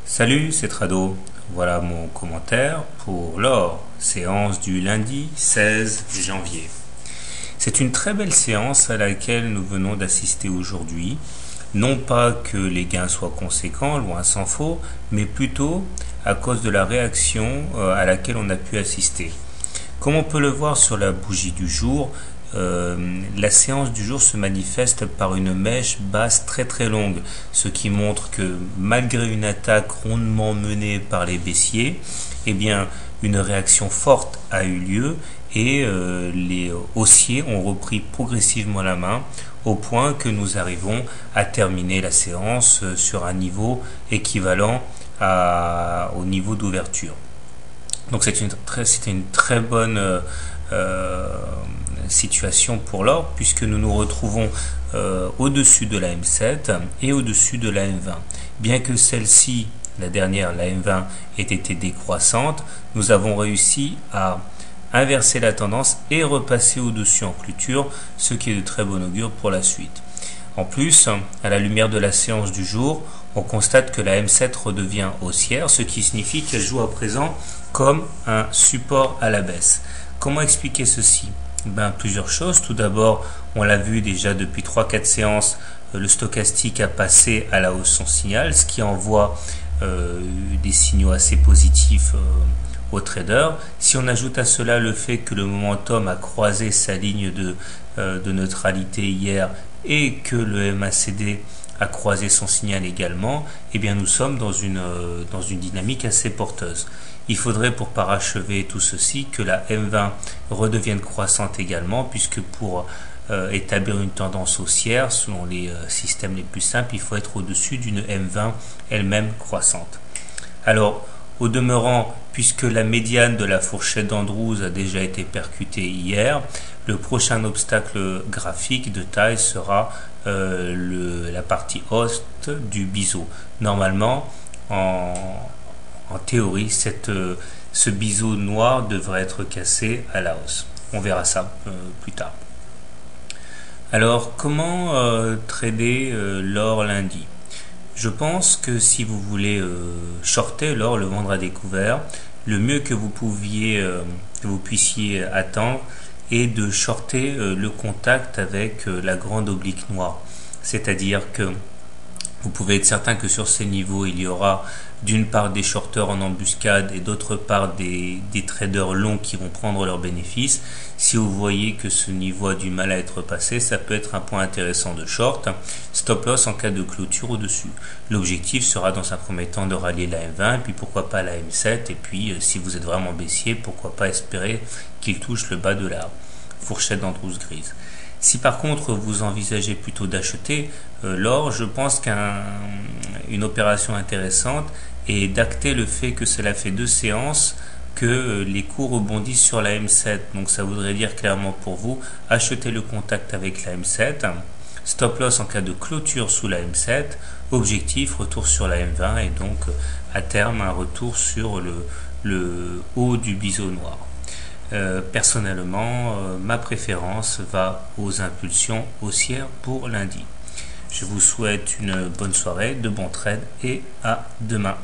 Salut, c'est Trado. Voilà mon commentaire pour l'or, séance du lundi 16 janvier. C'est une très belle séance à laquelle nous venons d'assister aujourd'hui. Non pas que les gains soient conséquents, loin s'en faut, mais plutôt à cause de la réaction à laquelle on a pu assister. Comme on peut le voir sur la bougie du jour, la séance du jour se manifeste par une mèche basse très longue, ce qui montre que malgré une attaque rondement menée par les baissiers, eh bien une réaction forte a eu lieu et les haussiers ont repris progressivement la main au point que nous arrivons à terminer la séance sur un niveau équivalent au niveau d'ouverture. Donc c'était une très bonne situation pour l'or puisque nous nous retrouvons au-dessus de la M7 et au-dessus de la M20. Bien que celle-ci, la dernière, la M20, ait été décroissante, nous avons réussi à inverser la tendance et repasser au-dessus en clôture, ce qui est de très bon augure pour la suite. En plus, à la lumière de la séance du jour, on constate que la M7 redevient haussière, ce qui signifie qu'elle joue à présent comme un support à la baisse. Comment expliquer ceci? Plusieurs choses. Tout d'abord, on l'a vu déjà depuis 3-4 séances, le stochastique a passé à la hausse son signal, ce qui envoie des signaux assez positifs aux traders. Si on ajoute à cela le fait que le momentum a croisé sa ligne de neutralité hier et que le MACD a croisé son signal également, eh bien nous sommes dans une dynamique assez porteuse. Il faudrait pour parachever tout ceci que la M20 redevienne croissante également, puisque pour établir une tendance haussière, selon les systèmes les plus simples, il faut être au-dessus d'une M20 elle-même croissante. Alors, au demeurant, puisque la médiane de la fourchette d'Andrews a déjà été percutée hier, le prochain obstacle graphique de taille sera la partie hausse du biseau. Normalement, en théorie, ce biseau noir devrait être cassé à la hausse. On verra ça plus tard. Alors, comment trader l'or lundi? Je pense que si vous voulez shorter l'or, le vendre à découvert, le mieux que vous puissiez attendre est de shorter le contact avec la grande oblique noire. C'est-à-dire que vous pouvez être certain que sur ces niveaux, il y aura d'une part des shorteurs en embuscade et d'autre part des traders longs qui vont prendre leurs bénéfices. Si vous voyez que ce niveau a du mal à être passé, ça peut être un point intéressant de short. Stop loss en cas de clôture au-dessus. L'objectif sera dans un premier temps de rallier la M20, puis pourquoi pas la M7, et puis si vous êtes vraiment baissier, pourquoi pas espérer qu'il touche le bas de la fourchette d'Andrews grise. Si par contre vous envisagez plutôt d'acheter l'or, je pense qu'une opération intéressante est d'acter le fait que cela fait 2 séances que les cours rebondissent sur la M7. Donc ça voudrait dire clairement pour vous, acheter le contact avec la M7, stop loss en cas de clôture sous la M7, objectif retour sur la M20 et donc à terme un retour sur le haut du biseau noir. Personnellement, ma préférence va aux impulsions haussières pour lundi. Je vous souhaite une bonne soirée, de bons trades et à demain.